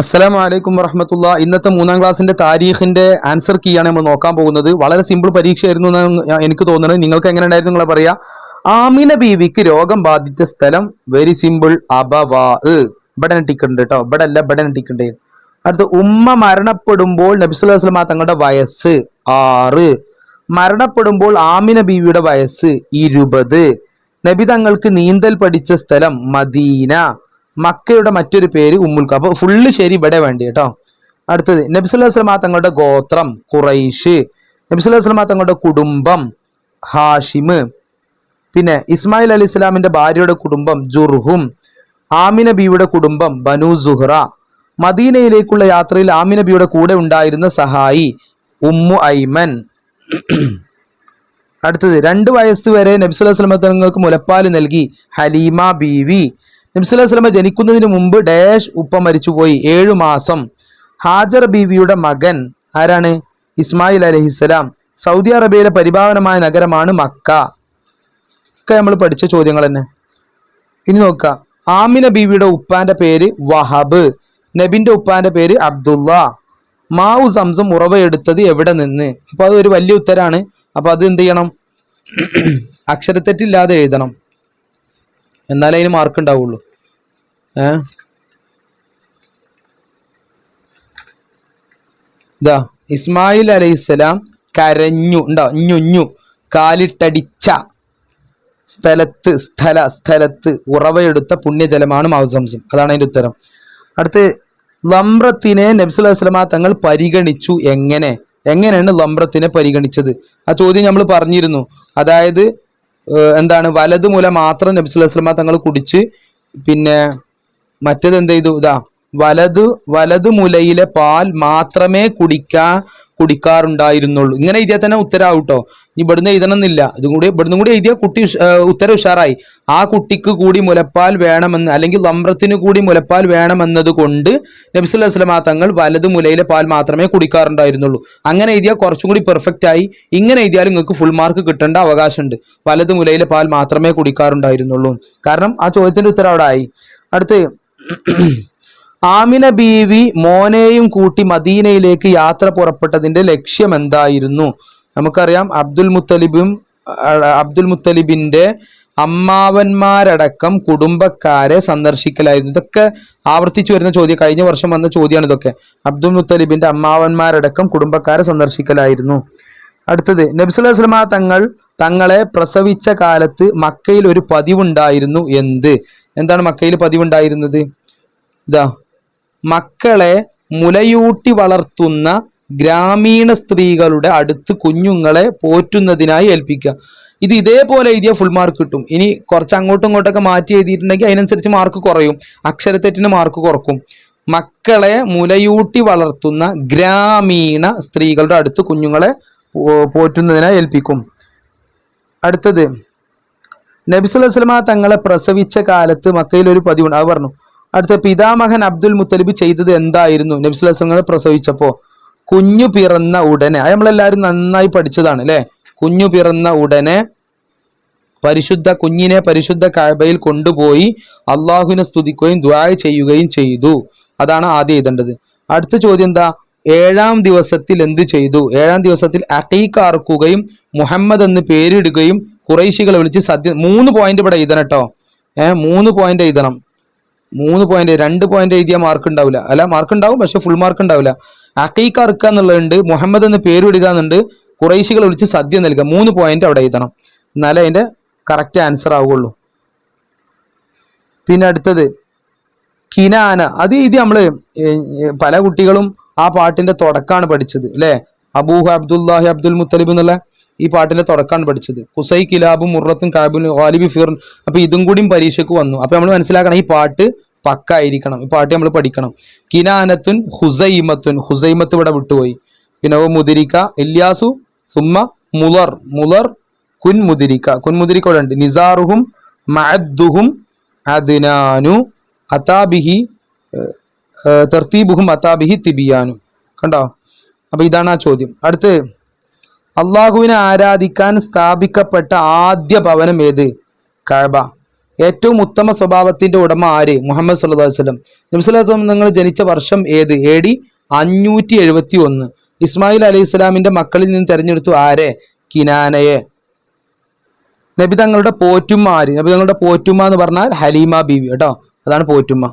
അസ്സലാമു അലൈക്കും വറഹ്മത്തുള്ളാ. ഇന്നത്തെ 3-ാം ക്ലാസ്സിന്റെ താരീഖിന്റെ ആൻസർ കീ ആണ് നമ്മൾ നോക്കാൻ പോകുന്നത്. വളരെ സിമ്പിൾ പരീക്ഷയായിരുന്നു എന്നാണ് എനിക്ക് തോന്നുന്നത്. നിങ്ങൾക്ക് എങ്ങനെ ഉണ്ടായിരുന്നു നിങ്ങളെ പറയാ. ആമിന ബീവിക്ക് രോഗം ബാധിച്ച സ്ഥലം വെരി സിമ്പിൾ, അബവാ. ഇവിടെ ടിക്കുണ്ട് കേട്ടോ, ഇവിടെ അല്ല, ഇവിടെ ടിക്കുണ്ട്. അടുത്ത് ഉമ്മ മരണപ്പെടുമ്പോൾ നബി സല്ലല്ലാഹു അലൈഹി വസല്ലം തങ്ങളുടെ വയസ്സ് 6. മരണപ്പെടുമ്പോൾ ആമിന ബീവിയുടെ വയസ്സ് 20. നബി തങ്ങൾക്ക് നീന്തൽ പഠിച്ച സ്ഥലം മദീന. മക്കയുടെ മറ്റൊരു പേര് ഉമ്മുൽ. അപ്പൊ ഫുള്ള് ശരി ഇവിടെ വേണ്ടി കേട്ടോ. അടുത്തത് നബി സല്ലല്ലാഹു അലൈഹി വസല്ലം തങ്ങളുടെ ഗോത്രം ഖുറൈഷ്. നബി സല്ലല്ലാഹു അലൈഹി വസല്ലം തങ്ങളുടെ കുടുംബം ഹാഷിം. പിന്നെ ഇസ്മായിൽ അലി ഇസ്ലാമിന്റെ ഭാര്യയുടെ കുടുംബം ജുർഹും. ആമിന ബിയുടെ കുടുംബം ബനു സുഹ്റ. മദീനയിലേക്കുള്ള യാത്രയിൽ ആമിന ബിയുടെ കൂടെ ഉണ്ടായിരുന്ന സഹായി ഉമ്മു ഐമൻ. അടുത്തത് 2 വയസ്സ് വരെ നബി സല്ലല്ലാഹു അലൈഹി വസല്ലം തങ്ങൾക്ക് മുലപ്പാൽ നൽകി ഹലീമ ബീവി. നബി സല്ലല്ലാഹു അലൈഹി വസല്ലം ജനിക്കുന്നതിന് മുമ്പ് ഡാഷ് ഉപ്പ മരിച്ചുപോയി 7 മാസം. ഹാജർ ബീവിയുടെ മകൻ ആരാണ്? ഇസ്മായിൽ അലൈഹിസ്സലാം. സൗദി അറേബ്യയിലെ പരിപാവനമായ നഗരമാണ് മക്ക. ഒക്കെ നമ്മൾ പഠിച്ച ചോദ്യങ്ങൾ തന്നെ. ഇനി നോക്കുക. ആമിന ബീവിയുടെ ഉപ്പാന്റെ പേര് വഹബ്. നബിന്റെ ഉപ്പാന്റെ പേര് അബ്ദുള്ള. മാവു സംസം ഉറവയെടുത്തത് എവിടെ നിന്ന്? അപ്പൊ അത് ഒരു വലിയ ഉത്തരാണ്. അപ്പൊ അത് എന്ത് ചെയ്യണം? അക്ഷരത്തെറ്റില്ലാതെ എഴുതണം, എന്നാലേ അതിന് മാർക്ക് ഉണ്ടാവുള്ളൂ. ഇതാ ഇസ്മായിൽ അലൈഹിസ്സലാം കരഞ്ഞു ഉണ്ടോ, ഞുഞ്ഞു, കാലിട്ടടിച്ച സ്ഥലത്ത് ഉറവയെടുത്ത പുണ്യജലമാണ് മാവു സംസം. അതാണ് അതിന്റെ ഉത്തരം. അടുത്ത് ലംറത്തിനെ നബി സല്ലല്ലാഹു അലൈഹി വസല്ലം തങ്ങൾ പരിഗണിച്ചു. എങ്ങനെയാണ് ലംറത്തിനെ പരിഗണിച്ചത്? ആ ചോദ്യം നമ്മൾ പറഞ്ഞിരുന്നു. അതായത് എന്താണ്, വലത് മുല മാത്രം നബി സല്ലല്ലാഹു അലൈഹി വസല്ലം തങ്ങൾ കുടിച്ച്, പിന്നെ മറ്റേത് എന്ത് ചെയ്തു? ഇതാ വലത് മുലയിലെ പാൽ മാത്രമേ കുടിക്കാറുണ്ടായിരുന്നുള്ളൂ. ഇങ്ങനെ എഴുതിയാൽ തന്നെ ഉത്തരാവട്ടോ. ഇവിടുന്ന് എഴുതണമെന്നില്ല. ഇവിടുന്ന് കൂടി എഴുതിയാൽ കുട്ടി ഉത്തരം ഉഷാറായി. ആ കുട്ടിക്ക് കൂടി മുലപ്പാൽ വേണമെന്ന്, അല്ലെങ്കിൽ ലംറത്തിന് കൂടി മുലപ്പാൽ വേണമെന്നത് കൊണ്ട് നബി സല്ലല്ലാഹു അലൈഹി വസല്ലം തങ്ങൾ വലത് മുലയിലെ പാൽ മാത്രമേ കുടിക്കാറുണ്ടായിരുന്നുള്ളൂ. അങ്ങനെ എഴുതിയാൽ കുറച്ചും കൂടി പെർഫെക്റ്റ് ആയി. ഇങ്ങനെ എഴുതിയാലും നിങ്ങൾക്ക് ഫുൾ മാർക്ക് കിട്ടേണ്ട അവകാശമുണ്ട്. വലത് മുലയിലെ പാൽ മാത്രമേ കുടിക്കാറുണ്ടായിരുന്നുള്ളൂ. കാരണം ആ ചോദ്യത്തിന്റെ ഉത്തരം അവിടെ ആയി. അടുത്ത് ആമിന ബീവി മോനെയും കൂട്ടി മദീനയിലേക്ക് യാത്ര പുറപ്പെട്ടതിന്റെ ലക്ഷ്യം എന്തായിരുന്നു? നമുക്കറിയാം, അബ്ദുൽ മുത്തലിബിന്റെ അമ്മാവന്മാരടക്കം കുടുംബക്കാരെ സന്ദർശിക്കലായിരുന്നു. ഇതൊക്കെ ആവർത്തിച്ചു വരുന്ന ചോദ്യം, കഴിഞ്ഞ വർഷം വന്ന ചോദ്യമാണ് ഇതൊക്കെ. അബ്ദുൽ മുത്തലിബിന്റെ അമ്മാവന്മാരടക്കം കുടുംബക്കാരെ സന്ദർശിക്കലായിരുന്നു. അടുത്തത് നബി സല്ലല്ലാഹു അലൈഹി വസല്ലം തങ്ങളെ പ്രസവിച്ച കാലത്ത് മക്കയിൽ ഒരു പതിവുണ്ടായിരുന്നു. എന്താണ് മക്കയിൽ പതിവുണ്ടായിരുന്നത്? ഇതാ, മക്കളെ മുലയൂട്ടി വളർത്തുന്ന ഗ്രാമീണ സ്ത്രീകളുടെ അടുത്ത് കുഞ്ഞുങ്ങളെ പോറ്റുന്നതിനായി ഏൽപ്പിക്കുക. ഇത് ഇതേപോലെ എഴുതിയാൽ ഫുൾ മാർക്ക് കിട്ടും. ഇനി കുറച്ച് അങ്ങോട്ടും ഇങ്ങോട്ടൊക്കെ മാറ്റി എഴുതിയിട്ടുണ്ടെങ്കിൽ അതിനനുസരിച്ച് മാർക്ക് കുറയും, അക്ഷരത്തെറ്റിന് മാർക്ക് കുറക്കും. മക്കളെ മുലയൂട്ടി വളർത്തുന്ന ഗ്രാമീണ സ്ത്രീകളുടെ അടുത്ത് കുഞ്ഞുങ്ങളെ പോറ്റുന്നതിനായി ഏൽപ്പിക്കും. അടുത്തത് നബി സല്ലല്ലാഹു അലൈഹി വസല്ലം തങ്ങളെ പ്രസവിച്ച കാലത്ത് മക്കയിൽ ഒരു പതിവുണ്ട്, അത് പറഞ്ഞു. അടുത്ത പിതാമഹൻ അബ്ദുൽ മുത്തലിബ് ചെയ്തത് എന്തായിരുന്നു? നബി സല്ലല്ലാഹു അലൈഹി വസല്ലം പ്രസവിച്ചപ്പോ കുഞ്ഞു പിറന്ന ഉടനെ, അത് നമ്മളെല്ലാവരും നന്നായി പഠിച്ചതാണ് അല്ലെ. കുഞ്ഞു പിറന്ന ഉടനെ കുഞ്ഞിനെ പരിശുദ്ധ കഅബയിൽ കൊണ്ടുപോയി അള്ളാഹുവിനെ സ്തുതിക്കുകയും ദുആ ചെയ്യുകയും ചെയ്തു. അതാണ് ആദ്യം എഴുതേണ്ടത്. അടുത്ത ചോദ്യം എന്താ? 7-ാം ദിവസത്തിൽ എന്ത് ചെയ്തു? 7-ാം ദിവസത്തിൽ അഖീഖ അറുക്കുകയും മുഹമ്മദ് എന്ന് പേരിടുകയും ഖുറൈശികളെ വിളിച്ച് 3 പോയിന്റ് ഇവിടെ എഴുതണം കേട്ടോ. 3 പോയിന്റ് എഴുതണം. 3 പോയിന്റ്, 2 പോയിന്റ് എഴുതിയാൽ മാർക്ക് ഉണ്ടാവില്ല. അല്ല, മാർക്ക് ഉണ്ടാവും, പക്ഷെ ഫുൾ മാർക്ക് ഉണ്ടാവില്ല. അഖീഖ അറുക്കുക എന്നുള്ളതുണ്ട്, മുഹമ്മദ് എന്ന് പേരിടുക എന്നുണ്ട്, ഖുറൈശികളെ വിളിച്ച് സദ്യ നൽകുക. 3 പോയിന്റ് അവിടെ എഴുതണം, എന്നാലേ അതിന്റെ കറക്റ്റ് ആൻസർ ആവുള്ളൂ. പിന്നെ അടുത്തത് കിനാന. അത് ഇത് നമ്മള് പല കുട്ടികളും ആ പാട്ടിന്റെ തുടക്കാണ് പഠിച്ചത് അല്ലെ. അബൂഹ അബ്ദുല്ലാഹി അബ്ദുൽ മുത്തലിബ് എന്നുള്ള ഈ പാട്ടിന്റെ തുടക്കാണ് പഠിച്ചത്. കുസൈ കിലാബും മുറത്തും കാബുൽ ഗാലിബി ഫിർ. അപ്പൊ ഇതും കൂടിയും പരീക്ഷയ്ക്ക് വന്നു. അപ്പൊ നമ്മൾ മനസ്സിലാക്കണം, ഈ പാട്ട് പക്കായിരിക്കണം, ഈ പാട്ട് നമ്മൾ പഠിക്കണം. കിനാനത്തുൻ ഹുസൈമത്ത് ഇവിടെ വിട്ടുപോയി. പിന്നെ മുദിരിക്ക ഇല്യാസു സുമ്മ മുലർ കുൻ മുദിരിക്ക ഇവിടെ ഉണ്ട്. നിസാറുഹും മഅദ്ദുഹും അദ്നാനു അതാബിഹി തർത്തീബുഹും അതാബിഹി തിബിയാനു. കണ്ടോ? അപ്പൊ ഇതാണ് ആ ചോദ്യം. അടുത്ത് അള്ളാഹുവിനെ ആരാധിക്കാൻ സ്ഥാപിക്കപ്പെട്ട ആദ്യ ഭവനം ഏത്? കഅബ. ഏറ്റവും ഉത്തമ സ്വഭാവത്തിന്റെ ഉടമ ആര്? മുഹമ്മദ് സല്ലല്ലാഹു അലൈഹി വസല്ലം. നബി സല്ലല്ലാഹു അലൈഹി വസല്ലം നിങ്ങൾ ജനിച്ച വർഷം ഏത്? AD 571. ഇസ്മായിൽ അലൈഹി ഇസ്ലാമിന്റെ മക്കളിൽ നിന്ന് തെരഞ്ഞെടുത്തു ആരെ? കിനാനയെ. നബി തങ്ങളുടെ പോറ്റുമ്മ ആര്? നബി തങ്ങളുടെ പോറ്റുമ്മ എന്ന് പറഞ്ഞാൽ ഹലീമ ബീവി കേട്ടോ, അതാണ് പോറ്റുമ്മ.